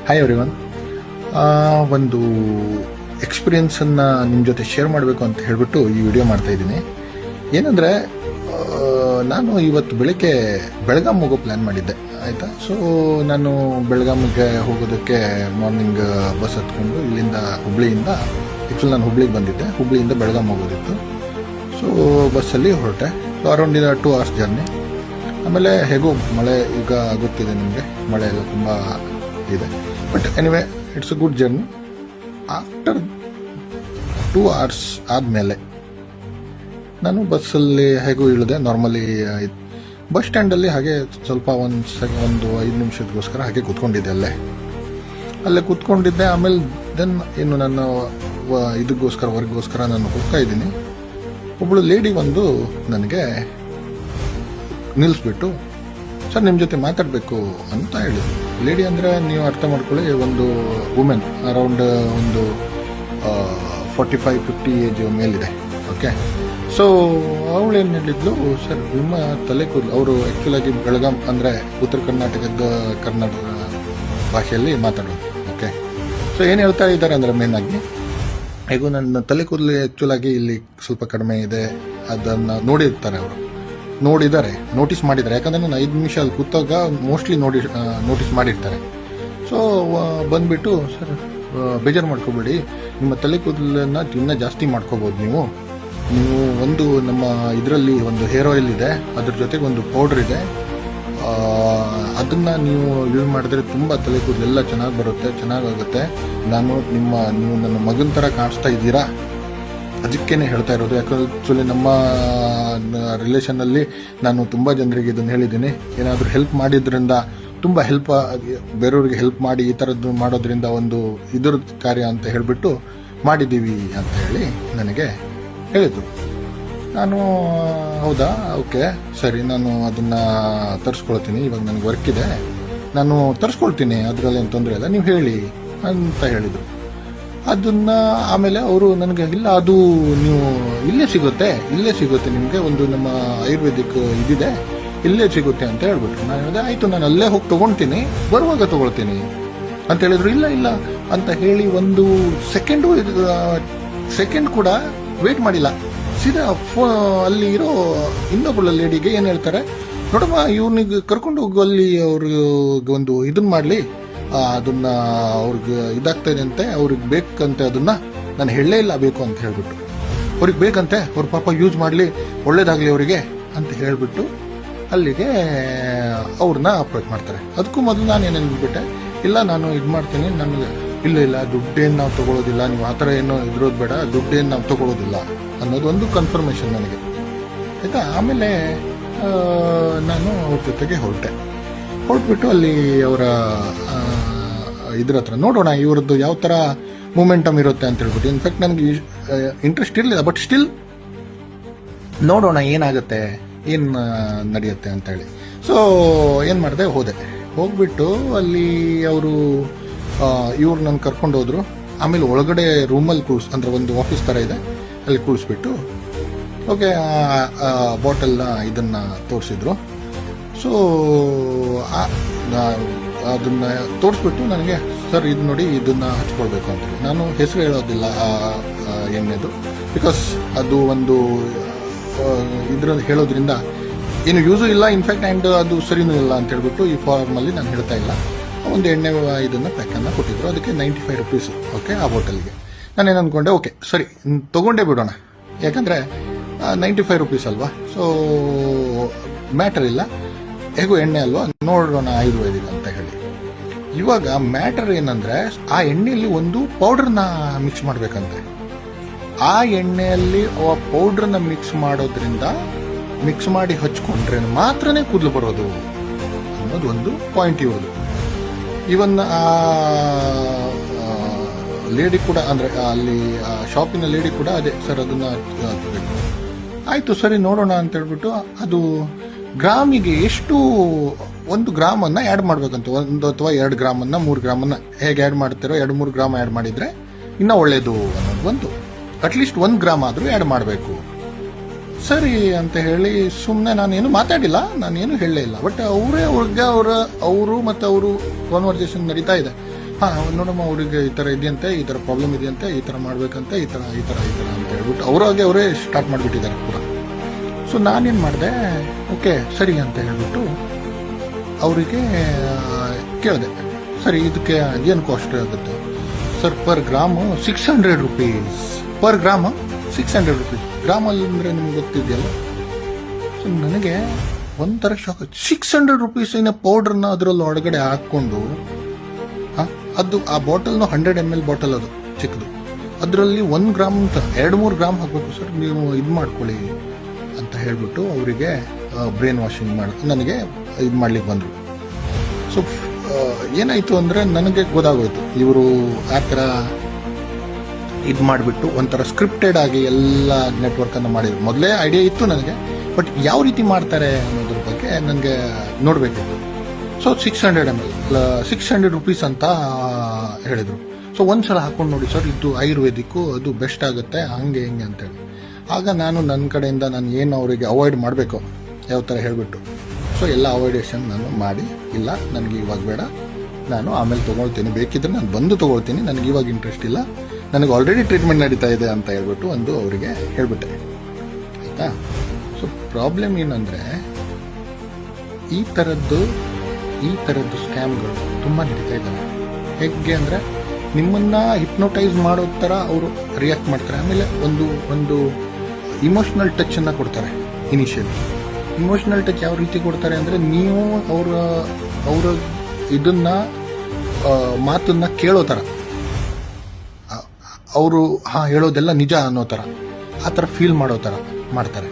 Hi everyone. ಒಂದು ಎಕ್ಸ್ಪೀರಿಯನ್ಸನ್ನು ನಿಮ್ಮ ಜೊತೆ ಶೇರ್ ಮಾಡಬೇಕು ಅಂತ ಹೇಳಿಬಿಟ್ಟು ಈ ವಿಡಿಯೋ ಮಾಡ್ತಾ ಇದ್ದೀನಿ. ಏನಂದರೆ ನಾನು ಇವತ್ತು ಬೆಳಗ್ಗೆ ಬೆಳಗಾಂ ಹೋಗೋ ಪ್ಲ್ಯಾನ್ ಮಾಡಿದ್ದೆ, ಆಯಿತಾ. ಸೊ ನಾನು ಬೆಳಗಾಮಿಗೆ ಹೋಗೋದಕ್ಕೆ ಮಾರ್ನಿಂಗ್ ಬಸ್ ಹತ್ಕೊಂಡು ಇಲ್ಲಿಂದ ಹುಬ್ಳಿಯಿಂದ, ಆ್ಯಕ್ಚುಲಿ ನಾನು ಹುಬ್ಳಿಗೆ ಬಂದಿದ್ದೆ, ಹುಬ್ಳಿಯಿಂದ ಬೆಳಗಾಂ ಹೋಗೋದಿತ್ತು. ಸೊ ಬಸ್ಸಲ್ಲಿ ಹೊರಟೆ. So around 2 hours journey. ಆಮೇಲೆ ಹೇಗೋ ಮಳೆ ಈಗ ಗೊತ್ತಿದೆ ನಿಮಗೆ, ಮಳೆ ಎಲ್ಲ ತುಂಬ ಇದೆ. But anyway it's a good journey. After 2 hours ಆದಮೇಲೆ ನಾನು ಬಸ್ಸಲ್ಲಿ ಹೇಗೂ ಇಳಿದೆ. ನಾರ್ಮಲಿ ಬಸ್ ಸ್ಟ್ಯಾಂಡಲ್ಲಿ ಹಾಗೆ ಸ್ವಲ್ಪ ಒಂದು 5 ನಿಮಿಷದಗೋಸ್ಕರ ಹಾಗೆ ಕೂತ್ಕೊಂಡಿದ್ದೆ, ಅಲ್ಲೇ ಕೂತ್ಕೊಂಡಿದ್ದೆ. ಆಮೇಲೆ ದೆನ್ ಇನ್ನು ನನ್ನ ವರ್ಕ್ಗೋಸ್ಕರ ನಾನು ಹೋಗ್ತಾ ಇದ್ದೀನಿ. ಒಬ್ಬಳು ಲೇಡಿ ಒಂದು ನನಗೆ ನಿಲ್ಲಿಸ್ಬಿಟ್ಟು, ಸರ್ ನಿಮ್ಮ ಜೊತೆ ಮಾತಾಡಬೇಕು ಅಂತ ಹೇಳಿದ್ರು. ಲೇಡಿ ಅಂದರೆ ನೀವು ಅರ್ಥ ಮಾಡ್ಕೊಳ್ಳಿ, ಒಂದು ವುಮೆನ್, ಅರೌಂಡ್ ಒಂದು 45-50 ಏಜ್ ಮೇಲಿದೆ. ಓಕೆ. ಸೊ ಅವಳೇನು ಹೇಳಿದ್ಲು, ಸರ್ ನಿಮ್ಮ ತಲೆ ಕೂದಲು, ಅವರು ಆ್ಯಕ್ಚುಲಾಗಿ ಬೆಳಗಾಂ ಅಂದರೆ ಉತ್ತರ ಕರ್ನಾಟಕ ಭಾಷೆಯಲ್ಲಿ ಮಾತಾಡೋದು. ಓಕೆ. ಸೊ ಏನು ಹೇಳ್ತಾ ಇದ್ದಾರೆ ಅಂದರೆ ಮೇನಾಗಿ, ಹೇಗೂ ನನ್ನ ತಲೆ ಕೂದಲು ಆ್ಯಕ್ಚುಲಾಗಿ ಇಲ್ಲಿ ಸ್ವಲ್ಪ ಕಡಿಮೆ ಇದೆ, ಅದನ್ನು ನೋಟಿಸ್ ಮಾಡಿದ್ದಾರೆ. ಯಾಕಂದರೆ ನಾನು 5 ನಿಮಿಷ ಅಲ್ಲಿ ಕೂತಾಗ ಮೋಸ್ಟ್ಲಿ ನೋಟಿಸ್ ಮಾಡಿರ್ತಾರೆ. ಸೊ ಬಂದುಬಿಟ್ಟು, ಸರ್ ಬೇಜಾರು ಮಾಡ್ಕೋಬೇಡಿ, ನಿಮ್ಮ ತಲೆ ಕೂದಲನ್ನು ಇನ್ನೂ ಜಾಸ್ತಿ ಮಾಡ್ಕೋಬೋದು. ನೀವು ಒಂದು ನಮ್ಮ ಇದರಲ್ಲಿ ಒಂದು ಹೇರ್ ಆಯಿಲ್ ಇದೆ, ಅದ್ರ ಜೊತೆಗೆ ಒಂದು ಪೌಡ್ರ್ ಇದೆ, ಅದನ್ನು ನೀವು ಯೂಸ್ ಮಾಡಿದ್ರೆ ತುಂಬ ತಲೆ ಕೂದಲೆಲ್ಲ ಚೆನ್ನಾಗಾಗುತ್ತೆ. ನೀವು ನನ್ನ ಮಗನ ಥರ ಕಾಣಿಸ್ತಾ ಇದ್ದೀರಾ, ಅದಕ್ಕೇನೆ ಹೇಳ್ತಾ ಇರೋದು. ಯಾಕಂದ್ರೆ ಆ್ಯಕ್ಚುಲಿ ನಮ್ಮ ರಿಲೇಷನ್ನಲ್ಲಿ ನಾನು ತುಂಬ ಜನರಿಗೆ ಇದನ್ನು ಹೇಳಿದ್ದೀನಿ. ಏನಾದರೂ ಹೆಲ್ಪ್ ಮಾಡಿದ್ರಿಂದ, ತುಂಬ ಬೇರೆಯವ್ರಿಗೆ ಹೆಲ್ಪ್ ಮಾಡಿ ಈ ಥರದ್ದು ಮಾಡೋದ್ರಿಂದ ಒಂದು ಇದ್ರ ಕಾರ್ಯ ಅಂತ ಹೇಳಿಬಿಟ್ಟು ಮಾಡಿದ್ದೀವಿ ಅಂತ ಹೇಳಿ ನನಗೆ ಹೇಳಿದರು. ನಾನು ಹೌದಾ, ಓಕೆ ಸರಿ, ನಾನು ಅದನ್ನು ತರಿಸ್ಕೊಳ್ತೀನಿ, ಇವಾಗ ನನಗೆ ವರ್ಕ್ ಇದೆ, ನಾನು ತರಿಸ್ಕೊಳ್ತೀನಿ, ಅದರಲ್ಲಿ ಏನು ತೊಂದರೆ ಇಲ್ಲ, ನೀವು ಹೇಳಿ ಅಂತ ಹೇಳಿದರು. ಅದನ್ನು ಆಮೇಲೆ ಅವರು ನನಗೆ, ಇಲ್ಲ ಅದು ನೀವು ಇಲ್ಲೇ ಸಿಗುತ್ತೆ ನಿಮಗೆ, ಒಂದು ನಮ್ಮ ಆಯುರ್ವೇದಿಕ್ ಇದಿದೆ, ಇಲ್ಲೇ ಸಿಗುತ್ತೆ ಅಂತ ಹೇಳ್ಬಿಟ್ರು. ನಾನು ಹೇಳಿದೆ, ಆಯಿತು, ನಾನು ಅಲ್ಲೇ ಹೋಗಿ ತೊಗೊಳ್ತೀನಿ, ಬರುವಾಗ ತೊಗೊಳ್ತೀನಿ ಅಂತ ಹೇಳಿದ್ರು. ಇಲ್ಲ ಅಂತ ಹೇಳಿ ಒಂದು ಸೆಕೆಂಡ್ ಕೂಡ ವೇಟ್ ಮಾಡಿಲ್ಲ, ಸೀದಾ ಅಲ್ಲಿ ಇರೋ ಇನ್ನೊಬ್ಬಳ ಲೇಡಿಗೆ ಏನು ಹೇಳ್ತಾರೆ, ನೋಡಮ್ಮ ಇವ್ನಿಗೆ ಕರ್ಕೊಂಡು ಹೋಗು, ಅಲ್ಲಿ ಅವ್ರಿಗೆ ಒಂದು ಇದನ್ನ ಮಾಡಲಿ, ಅದನ್ನ ಅವ್ರಿಗೆ ಇದಾಗ್ತಾ ಇದೆ ಅಂತೆ, ಅವ್ರಿಗೆ ಬೇಕಂತೆ, ಅದನ್ನ ನಾನು ಹೇಳಲೇ ಇಲ್ಲ ಬೇಕು ಅಂತ ಹೇಳ್ಬಿಟ್ಟು, ಅವ್ರಿಗೆ ಬೇಕಂತೆ, ಅವ್ರ ಪಾಪ ಯೂಸ್ ಮಾಡಲಿ, ಒಳ್ಳೇದಾಗಲಿ ಅವರಿಗೆ ಅಂತ ಹೇಳಿಬಿಟ್ಟು ಅಲ್ಲಿಗೆ ಅವ್ರನ್ನ ಅಪ್ರೋಚ್ ಮಾಡ್ತಾರೆ. ಅದಕ್ಕೂ ಮೊದಲು ನಾನು ಏನೇನು ಬಿಟ್ಬಿಟ್ಟೆ, ಇಲ್ಲ ನಾನು ಇದು ಮಾಡ್ತೀನಿ, ನನಗೆ ಇಲ್ಲ ದುಡ್ಡೇನು ನಾವು ತೊಗೊಳೋದಿಲ್ಲ, ನೀವು ಆ ಥರ ಏನೋ ಇದ್ರೋದು ಬೇಡ, ದುಡ್ಡೇನು ನಾವು ತೊಗೊಳೋದಿಲ್ಲ ಅನ್ನೋದು ಒಂದು ಕನ್ಫರ್ಮೇಷನ್ ನನಗೆ, ಆಯಿತಾ. ಆಮೇಲೆ ನಾನು ಅವ್ರ ಜೊತೆಗೆ ಹೊರಟ್ಬಿಟ್ಟು ಅಲ್ಲಿ ಅವರ ಇದ್ರ ಹತ್ರ ನೋಡೋಣ ಇವ್ರದ್ದು ಯಾವ ಥರ ಮೂಮೆಂಟಮ್ ಇರುತ್ತೆ ಅಂತ ಹೇಳ್ಬಿಟ್ಟು. ಇನ್ಫ್ಯಾಕ್ಟ್ ನನಗೆ ಇಂಟ್ರೆಸ್ಟ್ ಇರಲಿಲ್ಲ, ಬಟ್ ಸ್ಟಿಲ್ ನೋಡೋಣ ಏನಾಗುತ್ತೆ, ಏನು ನಡೆಯುತ್ತೆ ಅಂತ ಹೇಳಿ. ಸೊ ಏನು ಮಾಡಿದೆ, ಹೋಗ್ಬಿಟ್ಟು ಅಲ್ಲಿ ಅವರು ಇವ್ರು ನನ್ನ ಕರ್ಕೊಂಡು ಹೋದ್ರು. ಆಮೇಲೆ ಒಳಗಡೆ ರೂಮಲ್ಲಿ ಅಂದರೆ ಒಂದು ಆಫೀಸ್ ಥರ ಇದೆ, ಅಲ್ಲಿ ಕೂರಿಸ್ಬಿಟ್ಟು ಓಕೆ ಬಾಟಲ್ನ ಇದನ್ನು ತೋರಿಸಿದ್ರು. ಸೊ ಅದನ್ನು ತೋರಿಸ್ಬಿಟ್ಟು ನನಗೆ, ಸರ್ ಇದು ನೋಡಿ, ಇದನ್ನು ಹಚ್ಕೊಳ್ಬೇಕು ಅಂತೇಳಿ. ನಾನು ಹೆಸರು ಹೇಳೋದಿಲ್ಲ ಎಣ್ಣೆದು, ಬಿಕಾಸ್ ಅದು ಒಂದು ಇದರಲ್ಲಿ ಹೇಳೋದ್ರಿಂದ ಏನು ಯೂಸು ಇಲ್ಲ, ಇನ್ಫ್ಯಾಕ್ಟ್ ಆ್ಯಂಡ್ ಅದು ಸರಿನೂ ಇಲ್ಲ ಅಂತ ಹೇಳ್ಬಿಟ್ಟು ಈ ಫಾರ್ಮಲ್ಲಿ ನಾನು ಹೇಳ್ತಾ ಇಲ್ಲ. ಒಂದು ಎಣ್ಣೆ ಇದನ್ನು ಪ್ಯಾಕನ್ನು ಕೊಟ್ಟಿದ್ರು, ಅದಕ್ಕೆ 95 rupees. ಓಕೆ, ಆ ಬಾಟಲ್ಗೆ ನಾನೇನು ಅಂದ್ಕೊಂಡೆ, ಓಕೆ ಸರಿ ತೊಗೊಂಡೇ ಬಿಡೋಣ, ಯಾಕಂದರೆ 95 rupees ಅಲ್ವಾ, ಸೊ ಮ್ಯಾಟರ್ ಇಲ್ಲ, ಹೇಗೂ ಎಣ್ಣೆ ಅಲ್ವಾ, ನೋಡೋಣ ಆಯುರ್ವೇದಿಕ್ ಅಂತ ಹೇಳಿ. ಇವಾಗ ಮ್ಯಾಟರ್ ಏನಂದರೆ, ಆ ಎಣ್ಣೆಯಲ್ಲಿ ಒಂದು ಪೌಡ್ರನ್ನ ಮಿಕ್ಸ್ ಮಾಡಬೇಕಂತೆ. ಆ ಎಣ್ಣೆಯಲ್ಲಿ ಆ ಪೌಡ್ರನ್ನ ಮಿಕ್ಸ್ ಮಾಡಿ ಹಚ್ಕೊಂಡ್ರೆ ಮಾತ್ರನೇ ಕೂದಲು ಬರೋದು ಅನ್ನೋದು ಒಂದು ಪಾಯಿಂಟ್ ಇರೋದು. ಇವನ್ ಆ ಲೇಡಿ ಕೂಡ, ಅಂದರೆ ಅಲ್ಲಿ ಶಾಪಿನ ಲೇಡಿ ಕೂಡ ಅದೇ, ಸರ್ ಅದನ್ನು ಹಚ್ಚಬೇಕು. ಆಯಿತು ಸರಿ ನೋಡೋಣ ಅಂತ ಹೇಳ್ಬಿಟ್ಟು, ಅದು ಗ್ರಾಮಿಗೆ ಎಷ್ಟು, 1 ಗ್ರಾಮನ್ನು ಆ್ಯಡ್ ಮಾಡಬೇಕಂತ, 1 ಅಥವಾ 2 ಗ್ರಾಮನ್ನು 3 ಗ್ರಾಮನ್ನು ಹೇಗೆ ಆ್ಯಡ್ ಮಾಡ್ತಿರೋ, 2-3 ಗ್ರಾಮ್ ಆ್ಯಡ್ ಮಾಡಿದರೆ ಇನ್ನೂ ಒಳ್ಳೆಯದು ಅನ್ನೋದು ಒಂದು. ಅಟ್ಲೀಸ್ಟ್ 1 ಗ್ರಾಮ್ ಆದರೂ ಆ್ಯಡ್ ಮಾಡಬೇಕು. ಸರಿ ಅಂತ ಹೇಳಿ ಸುಮ್ಮನೆ ನಾನೇನು ಮಾತಾಡಿಲ್ಲ, ನಾನೇನು ಹೇಳಲೇ ಇಲ್ಲ. ಬಟ್ ಅವರು ಮತ್ತು ಅವರು ಕಾನ್ವರ್ಸೇಷನ್ ನಡೀತಾ ಇದೆ. ನೋಡಮ್ಮ ಅವ್ರಿಗೆ ಈ ಥರ ಇದೆಯಂತೆ, ಈ ಥರ ಪ್ರಾಬ್ಲಮ್ ಇದೆಯಂತೆ, ಈ ಥರ ಮಾಡ್ಬೇಕಂತೆ, ಈ ಥರ ಅಂತ ಹೇಳ್ಬಿಟ್ಟು ಅವರೇ ಸ್ಟಾರ್ಟ್ ಮಾಡಿಬಿಟ್ಟಿದ್ದಾರೆ ಪೂರ. ಸೊ ನಾನೇನು ಮಾಡಿದೆ, ಓಕೆ ಸರಿ ಅಂತ ಹೇಳ್ಬಿಟ್ಟು ಅವರಿಗೆ ಕೇಳಿದೆ, ಸರಿ ಇದಕ್ಕೆ ಏನು ಕಾಸ್ಟ್ ಆಗುತ್ತೆ sir? Per gram 600 rupees. Per gram 600 rupees. ಗ್ರಾಮಲ್ಲಿ ಅಂದರೆ ನಿಮ್ಗೆ ಗೊತ್ತಿದೆಯಲ್ಲ. ಸೊ ನನಗೆ ಒಂಥರ ಶಾಕ್. 600 ರುಪೀಸಿನ ಪೌಡ್ರನ್ನ ಅದರಲ್ಲಿ ಒಳಗಡೆ ಹಾಕ್ಕೊಂಡು, ಅದು ಆ ಬಾಟಲ್ನು 100 ml ಬಾಟಲ್, ಅದು ಚಿಕ್ಕದು, ಅದರಲ್ಲಿ 1 ಗ್ರಾಮ್ ಅಂತ 2-3 ಗ್ರಾಮ್ ಹಾಕಬೇಕು ಸರ್, ನೀವು ಇದು ಮಾಡ್ಕೊಳ್ಳಿ ಅಂತ ಹೇಳ್ಬಿಟ್ಟು ಅವರಿಗೆ ಬ್ರೈನ್ ವಾಷಿಂಗ್ ನನಗೆ ಇದು ಮಾಡ್ಲಿಕ್ಕೆ ಬಂದರು. ಸೊ ಏನಾಯಿತು ಅಂದರೆ ನನಗೆ ಗೊತ್ತಾಗೋಯ್ತು, ಇವರು ಆ ಥರ ಇದು ಮಾಡಿಬಿಟ್ಟು ಒಂಥರ ಸ್ಕ್ರಿಪ್ಟೆಡ್ ಆಗಿ ಎಲ್ಲ ನೆಟ್ವರ್ಕನ್ನು ಮಾಡಿದ್ರು. ಮೊದಲೇ ಐಡಿಯಾ ಇತ್ತು ನನಗೆ, ಬಟ್ ಯಾವ ರೀತಿ ಮಾಡ್ತಾರೆ ಅನ್ನೋದ್ರ ಬಗ್ಗೆ ನನಗೆ ನೋಡಬೇಕಿತ್ತು. ಸೊ 600 ml 600 ರುಪೀಸ್ ಅಂತ ಹೇಳಿದರು. ಸೊ ಒಂದ್ಸಲ ಹಾಕೊಂಡು ನೋಡಿ ಸರ್, ಇದು ಆಯುರ್ವೇದಿಕ್ಕು, ಅದು ಬೆಸ್ಟ್ ಆಗುತ್ತೆ, ಹಂಗೆ ಹಿಂಗೆ ಅಂತೇಳಿ. ಆಗ ನಾನು ನನ್ನ ಕಡೆಯಿಂದ ನಾನು ಏನು ಅವರಿಗೆ ಅವಾಯ್ಡ್ ಮಾಡಬೇಕು ಯಾವ ಥರ ಹೇಳಿಬಿಟ್ಟು, ಸೊ ಎಲ್ಲ ಅವಾಯ್ಡೇಷನ್ ನಾನು ಮಾಡಿ, ಇಲ್ಲ ನನಗೆ ಇವಾಗ ಬೇಡ, ನಾನು ಆಮೇಲೆ ತೊಗೊಳ್ತೀನಿ, ಬೇಕಿದ್ರೆ ನಾನು ಬಂದು ತೊಗೊಳ್ತೀನಿ, ನನಗೆ ಇವಾಗ ಇಂಟ್ರೆಸ್ಟ್ ಇಲ್ಲ, ನನಗೆ ಆಲ್ರೆಡಿ ಟ್ರೀಟ್ಮೆಂಟ್ ನಡೀತಾ ಇದೆ ಅಂತ ಹೇಳ್ಬಿಟ್ಟು ಅವರಿಗೆ ಹೇಳಿಬಿಟ್ಟೆ, ಆಯಿತಾ. ಸೊ ಪ್ರಾಬ್ಲಮ್ ಏನಂದರೆ ಈ ಥರದ್ದು ಸ್ಕ್ಯಾಮ್ಗಳು ತುಂಬ ನಡೀತಾ ಇದ್ದಾವೆ. ಹೇಗೆ ಅಂದರೆ ನಿಮ್ಮನ್ನು ಹಿಪ್ನೋಟೈಸ್ ಮಾಡೋ ಥರ ಅವರು ರಿಯಾಕ್ಟ್ ಮಾಡ್ತಾರೆ. ಆಮೇಲೆ ಒಂದು ಇಮೋಷ್ನಲ್ ಟಚನ್ನು ಕೊಡ್ತಾರೆ. ಇನಿಷಿಯಲಿ ಇಮೋಷ್ನಲ್ ಟಚ್ ಯಾವ ರೀತಿ ಕೊಡ್ತಾರೆ ಅಂದರೆ, ನೀವು ಅವರ ಇದನ್ನು ಮಾತನ್ನು ಕೇಳೋ ಥರ, ಅವರು ಹೇಳೋದೆಲ್ಲ ನಿಜ ಅನ್ನೋ ಥರ, ಆ ಥರ ಫೀಲ್ ಮಾಡೋ ಥರ ಮಾಡ್ತಾರೆ.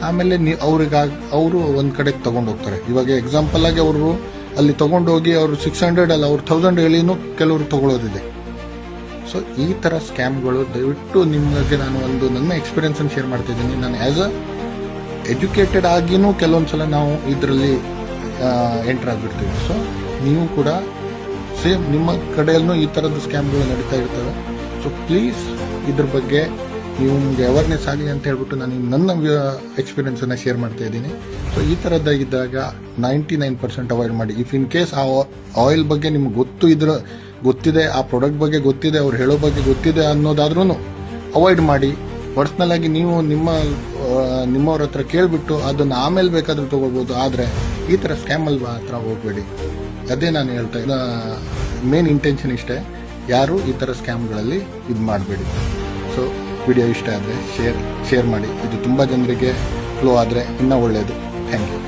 ಆಮೇಲೆ ಅವರು ಒಂದು ಕಡೆಗೆ ತೊಗೊಂಡು ಹೋಗ್ತಾರೆ. ಇವಾಗ ಎಕ್ಸಾಂಪಲ್ ಆಗಿ ಅವರು ಅಲ್ಲಿ ತೊಗೊಂಡೋಗಿ ಅವರು 600 ಅಲ್ಲ, ಅವ್ರು 1000 ಹೇಳಿನೂ ಕೆಲವರು ತೊಗೊಳ್ಳೋದಿದೆ. ಸೊ ಈ ಥರ ಸ್ಕ್ಯಾಮ್ಗಳು ದಯವಿಟ್ಟು ನಿಮಗೆ ನಾನು ನನ್ನ ಎಕ್ಸ್ಪೀರಿಯನ್ಸನ್ನು ಶೇರ್ ಮಾಡ್ತಿದ್ದೀನಿ. ನಾನು ಆ್ಯಸ್ ಅ ಎಜುಕೇಟೆಡ್ ಆಗಿನೂ ಕೆಲವೊಂದು ಸಲ ನಾವು ಇದರಲ್ಲಿ ಎಂಟರ್ ಆಗಿಬಿಡ್ತೀವಿ. ಸೊ ನೀವು ಕೂಡ ಸೇಮ್ ನಿಮ್ಮ ಕಡೆಯಲ್ಲೂ ಈ ಥರದ ಸ್ಕ್ಯಾಮ್ಗಳು ನಡೀತಾ ಇರ್ತವೆ. ಸೊ ಪ್ಲೀಸ್ ಇದ್ರ ಬಗ್ಗೆ ನಿಮಗೆ ಅವೇರ್ನೆಸ್ ಆಗಲಿ ಅಂತ ಹೇಳ್ಬಿಟ್ಟು ನಾನು ನನ್ನ ಎಕ್ಸ್ಪೀರಿಯನ್ಸನ್ನು ಶೇರ್ ಮಾಡ್ತಾ ಇದ್ದೀನಿ. ಸೊ ಈ ಥರದ್ದಾಗಿದ್ದಾಗ 99% ಅವಾಯ್ಡ್ ಮಾಡಿ. ಇಫ್ ಇನ್ ಕೇಸ್ ಆ ಆಯಿಲ್ ಬಗ್ಗೆ ನಿಮ್ಗೆ ಗೊತ್ತಿದೆ, ಆ ಪ್ರಾಡಕ್ಟ್ ಬಗ್ಗೆ ಗೊತ್ತಿದೆ, ಅವ್ರು ಹೇಳೋ ಬಗ್ಗೆ ಗೊತ್ತಿದೆ ಅನ್ನೋದಾದ್ರೂ ಅವಾಯ್ಡ್ ಮಾಡಿ. ಪರ್ಸ್ನಲ್ ಆಗಿ ನೀವು ನಿಮ್ಮವ್ರ ಹತ್ರ ಕೇಳಿಬಿಟ್ಟು ಅದನ್ನು ಆಮೇಲೆ ಬೇಕಾದರೂ ತೊಗೊಳ್ಬೋದು. ಆದರೆ ಈ ಥರ ಸ್ಕ್ಯಾಮಲ್ಲಿ ಹತ್ರ ಹೋಗಬೇಡಿ. ಅದೇ ನಾನು ಹೇಳ್ತಾ ಇದ್ದ ಮೇನ್ ಇಂಟೆನ್ಷನ್ ಇಷ್ಟೇ, ಯಾರು ಈ ಥರ ಸ್ಕ್ಯಾಮ್ಗಳಲ್ಲಿ ಇದು ಮಾಡಬೇಡಿ. ಸೊ ವಿಡಿಯೋ ಇಷ್ಟ ಆದರೆ ಶೇರ್ ಮಾಡಿ. ಇದು ತುಂಬ ಜನರಿಗೆ ಫ್ಲೋ ಆದರೆ ಇನ್ನೂ ಒಳ್ಳೆಯದು. Thank you.